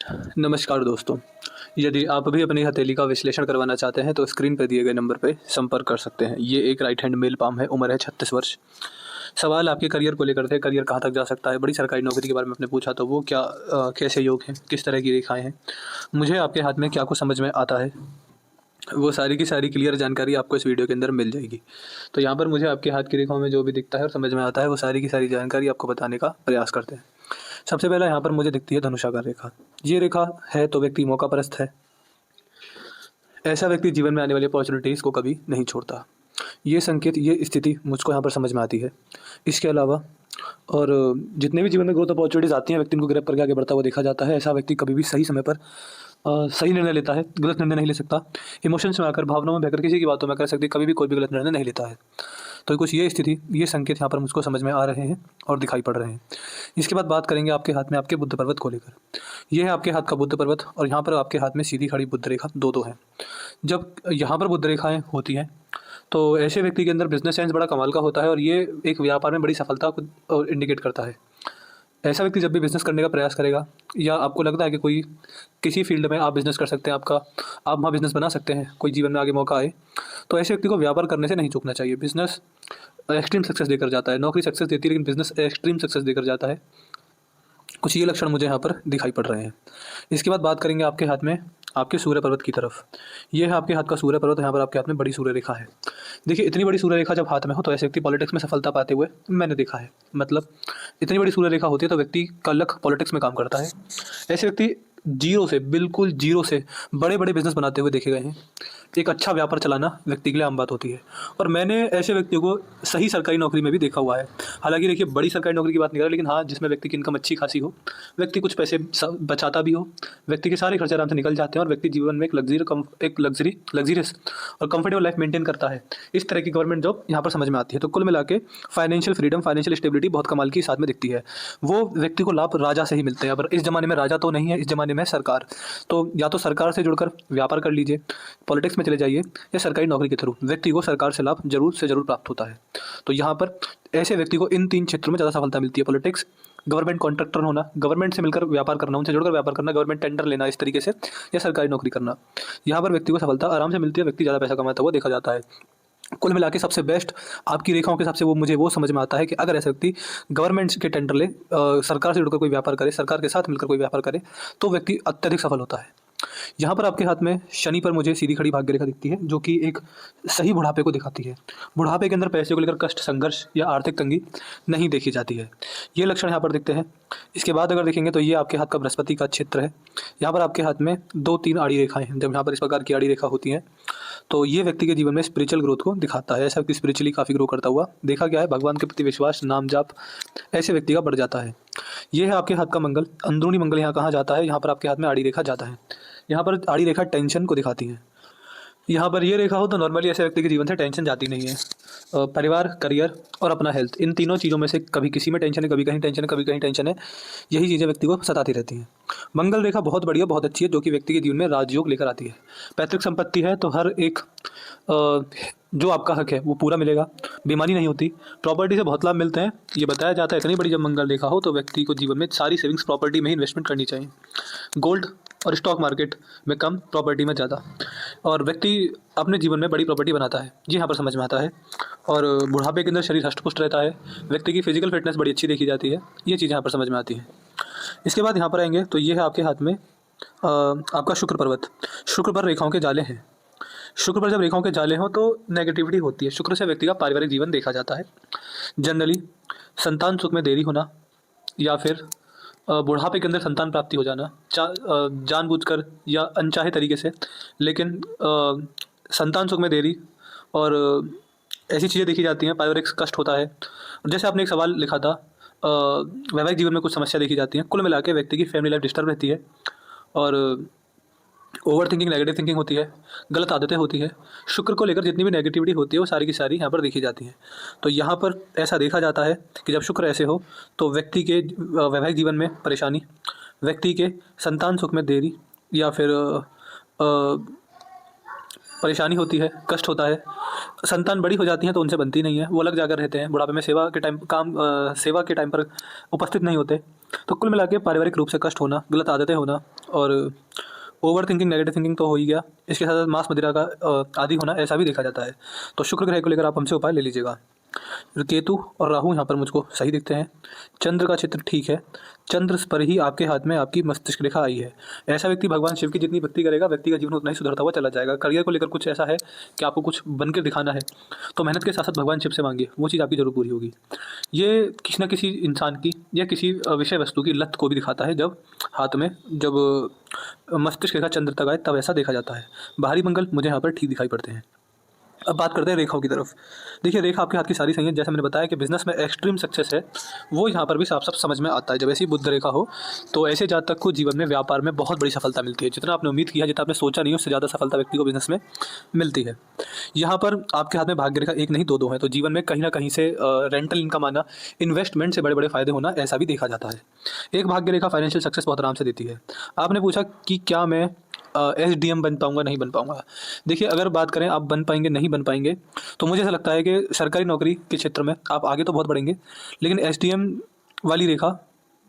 नमस्कार दोस्तों। यदि आप भी अपनी हथेली का विश्लेषण करवाना चाहते हैं तो स्क्रीन पर दिए गए नंबर पे संपर्क कर सकते हैं। ये एक राइट हैंड मेल पाम है, उम्र है 36 वर्ष। सवाल आपके करियर को लेकर थे, करियर कहाँ तक जा सकता है। बड़ी सरकारी नौकरी के बारे में आपने पूछा तो वो क्या कैसे योग हैं, किस तरह की रेखाएँ हैं। मुझे आपके हाथ में क्या कुछ समझ में आता है, वो सारी की सारी क्लियर जानकारी आपको इस वीडियो के अंदर मिल जाएगी। तो यहाँ पर मुझे आपके हाथ की रेखाओं में जो भी दिखता है और समझ में आता है वो सारी की सारी जानकारी आपको बताने का प्रयास करते हैं। सबसे पहला यहाँ पर मुझे दिखती है धनुषाकार रेखा। ये रेखा है तो व्यक्ति मौकापरस्त है। ऐसा व्यक्ति जीवन में आने वाली अपॉर्चुनिटीज़ को कभी नहीं छोड़ता। ये संकेत, ये स्थिति मुझको यहाँ पर समझ में आती है। इसके अलावा और जितने भी जीवन में ग्रोथ अपॉर्चुनिटीज़ आती हैं, व्यक्ति इनको ग्रैब करके आगे बढ़ता हुआ देखा जाता है। ऐसा व्यक्ति कभी भी सही समय पर सही निर्णय लेता है, गलत निर्णय नहीं ले सकता। इमोशंस में आकर, भावनाओं में बहकर, किसी की बातों में आकर सकती कभी भी कोई भी गलत निर्णय नहीं लेता है। तो कुछ ये स्थिति, ये संकेत यहाँ पर मुझको समझ में आ रहे हैं और दिखाई पड़ रहे हैं। इसके बाद बात करेंगे आपके हाथ में आपके बुध पर्वत को लेकर। ये है आपके हाथ का बुध पर्वत और यहाँ पर आपके हाथ में सीधी खड़ी बुध रेखा दो है। जब यहाँ पर बुध रेखाएँ होती हैं तो ऐसे व्यक्ति के अंदर बिजनेस सेंस बड़ा कमाल का होता है और ये एक व्यापार में बड़ी सफलता को इंडिकेट करता है। ऐसा व्यक्ति जब भी बिज़नेस करने का प्रयास करेगा या आपको लगता है कि कोई किसी फील्ड में आप बिज़नेस कर सकते हैं, आप वहाँ बिज़नेस बना सकते हैं, कोई जीवन में आगे मौका आए, तो ऐसे व्यक्ति को व्यापार करने से नहीं चूकना चाहिए। बिज़नेस एक्सट्रीम सक्सेस देकर जाता है। नौकरी सक्सेस देती है लेकिन बिज़नेस एक्सट्रीम सक्सेस देकर जाता है। कुछ ये लक्षण मुझे यहाँ पर दिखाई पड़ रहे हैं। इसके बाद बात करेंगे आपके हाथ में आपके सूर्य पर्वत की तरफ। ये है आपके हाथ का सूर्य पर्वत। यहाँ पर आपके हाथ में बड़ी सूर्य रेखा है। देखिए, इतनी बड़ी सूर्य रेखा जब हाथ में हो तो ऐसे व्यक्ति पॉलिटिक्स में सफलता पाते हुए मैंने देखा है। मतलब इतनी बड़ी सूर्य रेखा होती है तो व्यक्ति का लक पॉलिटिक्स में काम करता है। ऐसे व्यक्ति जीरो से, बिल्कुल जीरो से बड़े बड़े बिजनेस बनाते हुए देखे गए हैं। एक अच्छा व्यापार चलाना व्यक्ति के लिए आम बात होती है और मैंने ऐसे व्यक्तियों को सही सरकारी नौकरी में भी देखा हुआ है। हालांकि देखिए, बड़ी सरकारी नौकरी की बात नहीं कर रहा, लेकिन हाँ, जिसमें व्यक्ति की इनकम अच्छी खासी हो, व्यक्ति कुछ पैसे बचाता भी हो, व्यक्ति के सारे खर्चे आराम से निकल जाते हैं और व्यक्ति जीवन में एक लग्जरियस और कंफर्टेबल लाइफ मेंटेन करता है। इस तरह की गवर्नमेंट जॉब यहाँ पर समझ में आती है। तो कुल मिला के फाइनेंशियल फ्रीडम, फाइनेंशियल स्टेबिलिटी बहुत कमाल की साथ में दिखती है। वो व्यक्ति को लाभ राजा से ही मिलते हैं। अब इस ज़माने में राजा तो नहीं है, इस ज़माने में सरकार। तो या तो सरकार से जुड़कर व्यापार कर लीजिए, पॉलिटिक्स में चले जाइए, या सरकारी नौकरी के थ्रू व्यक्ति को सरकार से लाभ जरूर से जरूर प्राप्त होता है। तो यहाँ पर ऐसे व्यक्ति को इन 3 क्षेत्रों में ज़्यादा सफलता मिलती है। पॉलिटिक्स, गवर्नमेंट कॉन्ट्रैक्टर होना, गवर्नमेंट से मिलकर व्यापार करना, उनसे जुड़कर व्यापार करना, गवर्नमेंट टेंडर लेना इस तरीके से, या सरकारी नौकरी करना। यहाँ पर व्यक्ति को सफलता आराम से मिलती है, व्यक्ति ज़्यादा पैसा कमाता हुआ देखा जाता है। कुल मिला के सबसे बेस्ट आपकी रेखाओं के हिसाब से मुझे वो समझ में आता है कि अगर ऐसा व्यक्ति गवर्नमेंट के टेंडर ले, सरकार से जुड़कर कोई व्यापार करे, सरकार के साथ मिलकर कोई व्यापार करे, तो व्यक्ति अत्यधिक सफल होता है। यहाँ पर आपके हाथ में शनि पर मुझे सीधी खड़ी भाग्य रेखा दिखती है, जो कि एक सही बुढ़ापे को दिखाती है। बुढ़ापे के अंदर पैसे को लेकर कष्ट, संघर्ष या आर्थिक तंगी नहीं देखी जाती है। ये लक्षण यहाँ पर दिखते हैं। इसके बाद अगर देखेंगे तो ये आपके हाथ का बृहस्पति का क्षेत्र है। यहाँ पर आपके हाथ में 2-3 आड़ी रेखाएं हैं। जब यहाँ पर इस प्रकार की आड़ी रेखा होती हैं तो ये व्यक्ति के जीवन में स्पिरिचुअल ग्रोथ को दिखाता है। ऐसा व्यक्ति स्पिरिचुअली काफ़ी ग्रो करता हुआ देखा गया है। भगवान के प्रति विश्वास, नाम जाप ऐसे व्यक्ति का बढ़ जाता है। ये है आपके हाथ का मंगल। अंदरूनी मंगल यहाँ कहाँ जाता है? यहाँ पर आपके हाथ में आड़ी रेखा जाता है। यहाँ पर आड़ी रेखा टेंशन को दिखाती है। यहाँ पर ये रेखा हो तो नॉर्मली ऐसे व्यक्ति के जीवन से टेंशन जाती नहीं है। परिवार, करियर और अपना हेल्थ, इन तीनों चीज़ों में से कभी किसी में टेंशन है, कभी कहीं टेंशन है, कभी कहीं टेंशन है। यही चीज़ें व्यक्ति को सताती रहती हैं। मंगल रेखा बहुत बढ़िया, बहुत अच्छी है, जो कि व्यक्ति के जीवन में राजयोग लेकर आती है। पैतृक संपत्ति है तो हर एक जो आपका हक है वो पूरा मिलेगा, बेईमानी नहीं होती। प्रॉपर्टी से बहुत लाभ मिलते हैं। ये बताया जाता है इतनी बड़ी जब मंगल रेखा हो तो व्यक्ति को जीवन में सारी सेविंग्स प्रॉपर्टी में ही इन्वेस्टमेंट करनी चाहिए। गोल्ड और स्टॉक मार्केट में कम, प्रॉपर्टी में ज़्यादा, और व्यक्ति अपने जीवन में बड़ी प्रॉपर्टी बनाता है। ये यहाँ पर समझ में आता है। और बुढ़ापे के अंदर शरीर हष्ट-पुष्ट रहता है। व्यक्ति की फिजिकल फिटनेस बड़ी अच्छी देखी जाती है। ये चीज़ यहाँ पर समझ में आती है। इसके बाद यहाँ पर आएंगे तो ये है आपके हाथ में आपका शुक्र पर्वत। शुक्र पर रेखाओं के जाले हैं। शुक्र पर जब रेखाओं के जाले हों तो नेगेटिविटी होती है। शुक्र से व्यक्ति का पारिवारिक जीवन देखा जाता है। जनरली संतान सुख में देरी होना या फिर बुढ़ापे के अंदर संतान प्राप्ति हो जाना, जानबूझकर या अनचाहे तरीके से, लेकिन संतान सुख में देरी और ऐसी चीज़ें देखी जाती हैं। पारिवारिक कष्ट होता है। और जैसे आपने एक सवाल लिखा था, वैवाहिक जीवन में कुछ समस्या देखी जाती हैं। कुल मिला के व्यक्ति की फैमिली लाइफ डिस्टर्ब रहती है और ओवर थिंकिंग, नेगेटिव थिंकिंग होती है, गलत आदतें होती है। शुक्र को लेकर जितनी भी नेगेटिविटी होती है वो सारी की सारी यहाँ पर देखी जाती है। तो यहाँ पर ऐसा देखा जाता है कि जब शुक्र ऐसे हो तो व्यक्ति के वैवाहिक जीवन में परेशानी, व्यक्ति के संतान सुख में देरी या फिर परेशानी होती है, कष्ट होता है। संतान बड़ी हो जाती हैं तो उनसे बनती नहीं है, वो अलग जाकर रहते हैं। बुढ़ापे में सेवा के टाइम पर उपस्थित नहीं होते। तो कुल मिला के पारिवारिक रूप से कष्ट होना, गलत आदतें होना, और ओवर थिंकिंग, नेगेटिव थिंकिंग तो हो ही गया, इसके साथ साथ मांस मदिरा का आदी होना ऐसा भी देखा जाता है। तो शुक्र ग्रह को लेकर आप हमसे उपाय ले लीजिएगा। केतु और राहु यहाँ पर मुझको सही दिखते हैं। चंद्र का चित्र ठीक है, चंद्र पर ही आपके हाथ में आपकी मस्तिष्क रेखा आई है। ऐसा व्यक्ति भगवान शिव की जितनी भक्ति करेगा, व्यक्ति का जीवन उतना ही सुधरता हुआ चला जाएगा। करियर को लेकर कुछ ऐसा है कि आपको कुछ बनकर दिखाना है, तो मेहनत के साथ साथ भगवान शिव से मांगिए, वो चीज़ आपकी जरूर पूरी होगी। ये किसी न किसी इंसान की या किसी विषय वस्तु की लत को भी दिखाता है, जब हाथ में जब मस्तिष्क रेखा चंद्र तक आए तब ऐसा देखा जाता है। बाहरी मंगल मुझे यहाँ पर ठीक दिखाई पड़ते हैं। अब बात करते हैं रेखाओं की तरफ। देखिए, रेखा आपके हाथ की सारी सही है। जैसे मैंने बताया कि बिजनेस में एक्सट्रीम सक्सेस है, वो यहाँ पर भी साफ साफ समझ में आता है। जब ऐसी बुध रेखा हो तो ऐसे जातक को जीवन में, व्यापार में बहुत बड़ी सफलता मिलती है। जितना आपने उम्मीद किया, जितना आपने सोचा नहीं, उससे ज़्यादा सफलता व्यक्ति को बिजनेस में मिलती है। यहाँ पर आपके हाथ में भाग्य रेखा एक नहीं दो है, तो जीवन में कहीं ना कहीं से रेंटल इनकम आना, इन्वेस्टमेंट से बड़े बड़े फायदे होना, ऐसा भी देखा जाता है। एक भाग्य रेखा फाइनेंशियल सक्सेस बहुत आराम से देती है। आपने पूछा कि क्या मैं SDM बन पाऊंगा, नहीं बन पाऊंगा। देखिए, अगर बात करें आप बन पाएंगे नहीं बन पाएंगे, तो मुझे ऐसा लगता है कि सरकारी नौकरी के क्षेत्र में आप आगे तो बहुत बढ़ेंगे, लेकिन SDM वाली रेखा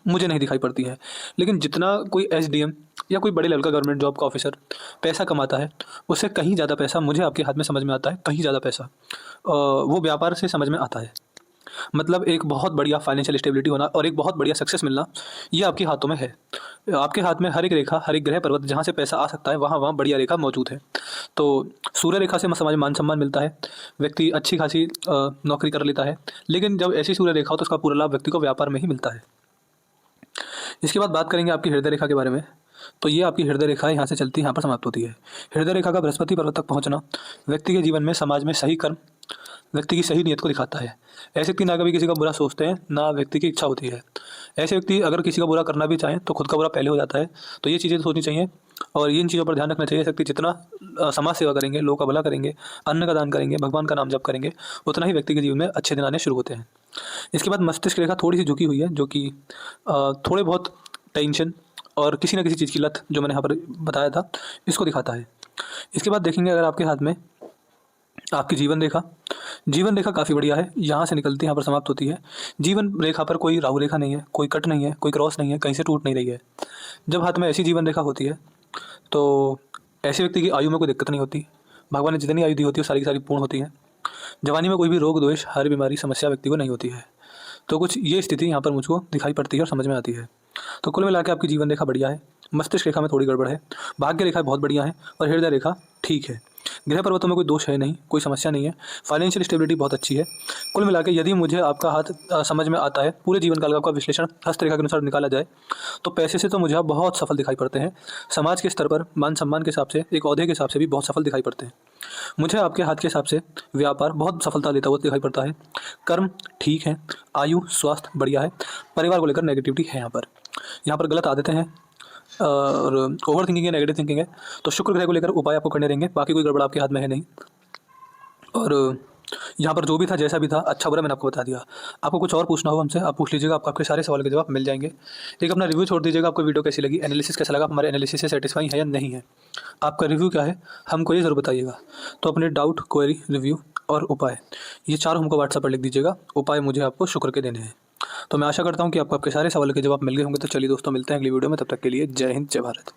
मुझे नहीं दिखाई पड़ती है। लेकिन जितना कोई SDM या कोई बड़े लेवल का गवर्नमेंट जॉब का ऑफिसर पैसा कमाता है, उससे कहीं ज़्यादा पैसा मुझे आपके हाथ में समझ में आता है। कहीं ज़्यादा पैसा वो व्यापार से समझ में आता है। मतलब एक बहुत बढ़िया फाइनेंशियल स्टेबिलिटी होना और एक बहुत बढ़िया सक्सेस मिलना, ये आपके हाथों में है। आपके हाथ में हर एक रेखा, हर एक ग्रह पर्वत जहाँ से पैसा आ सकता है, वहाँ वहाँ बढ़िया रेखा मौजूद है। तो सूर्य रेखा से समाज में मान सम्मान मिलता है, व्यक्ति अच्छी खासी नौकरी कर लेता है। लेकिन जब ऐसी सूर्य रेखा हो तो उसका पूरा लाभ व्यक्ति को व्यापार में ही मिलता है। इसके बाद बात करेंगे आपकी हृदय रेखा के बारे में। तो ये आपकी हृदय रेखा यहाँ से चलती है, यहाँ पर समाप्त होती है। हृदय रेखा का बृहस्पति पर्वत तक पहुँचना व्यक्ति के जीवन में, समाज में सही कर्म, व्यक्ति की सही नीयत को दिखाता है। ऐसे व्यक्ति ना कभी किसी का बुरा सोचते हैं, ना व्यक्ति की इच्छा होती है। ऐसे व्यक्ति अगर किसी का बुरा करना भी चाहें तो खुद का बुरा पहले हो जाता है। तो ये चीज़ें सोचनी चाहिए और इन चीज़ों पर ध्यान रखना चाहिए। ऐसे व्यक्ति जितना समाज सेवा करेंगे, लोगों का भला करेंगे, अन्न का दान करेंगे, भगवान का नाम जप करेंगे, उतना ही व्यक्ति के जीवन में अच्छे दिन आने शुरू होते हैं। इसके बाद मस्तिष्क रेखा थोड़ी सी झुकी हुई है, जो कि थोड़े बहुत टेंशन और किसी न किसी चीज़ की लत, जो मैंने यहाँ पर बताया था, इसको दिखाता है। इसके बाद देखेंगे अगर आपके हाथ में आपकी जीवन रेखा काफ़ी बढ़िया है, यहाँ से निकलती है, यहाँ पर समाप्त होती है। जीवन रेखा पर कोई राहु रेखा नहीं है, कोई कट नहीं है, कोई क्रॉस नहीं है, कहीं से टूट नहीं रही है। जब हाथ में ऐसी जीवन रेखा होती है तो ऐसे व्यक्ति की आयु में कोई दिक्कत नहीं होती। भगवान ने जितनी आयु दी होती है वो सारी की सारी पूर्ण होती है। जवानी में कोई भी रोग दोष, हर बीमारी, समस्या व्यक्ति को नहीं होती है। तो कुछ ये स्थिति यहाँ पर मुझको दिखाई पड़ती है और समझ में आती है। तो कुल मिला के आपकी जीवन रेखा बढ़िया है, मस्तिष्क रेखा में थोड़ी गड़बड़ है, भाग्य रेखा बहुत बढ़िया है और हृदय रेखा ठीक है। ग्रह पर्वतों में कोई दोष है नहीं, कोई समस्या नहीं है, फाइनेंशियल स्टेबिलिटी बहुत अच्छी है। कुल मिला के यदि मुझे आपका हाथ समझ में आता है, पूरे जीवन काल का आपका विश्लेषण हस्तरेखा के अनुसार निकाला जाए, तो पैसे से तो मुझे आप बहुत सफल दिखाई पड़ते हैं। समाज के स्तर पर मान सम्मान के हिसाब से, एक ओहदे के हिसाब से भी बहुत सफल दिखाई पड़ते हैं। मुझे आपके हाथ के हिसाब से व्यापार बहुत सफलता देता हुआ दिखाई पड़ता है। कर्म ठीक है, आयु स्वास्थ्य बढ़िया है, परिवार को लेकर नेगेटिविटी है। यहाँ पर गलत आदतें हैं और ओवर थिंकिंग है, नेगेटिव थिंकिंग है। तो शुक्र ग्रह को लेकर उपाय आपको करने रहेंगे, बाकी कोई गड़बड़ आपके हाथ में है नहीं। और यहाँ पर जो भी था, जैसा भी था, अच्छा बुरा मैंने आपको बता दिया। आपको कुछ और पूछना हो हमसे, आप पूछ लीजिएगा, आपको आपके सारे सवाल के जवाब मिल जाएंगे। एक अपना रिव्यू छोड़ दीजिएगा, आपको वीडियो कैसी लगी, एनालिसिस कैसा लगा, हमारे एनालिसिस से सेटिस्फाई है या नहीं है। आपका रिव्यू क्या है हमको ये ज़रूर बताइएगा। तो अपने डाउट, क्वेरी, रिव्यू और उपाय, ये चारों हमको व्हाट्सएप पर लिख दीजिएगा। उपाय मुझे आपको शुक्र के देने हैं। तो मैं आशा करता हूँ कि आपको आपके सारे सवालों के जवाब मिल गए होंगे। तो चलिए दोस्तों, मिलते हैं अगली वीडियो में, तब तक के लिए जय हिंद, जय भारत।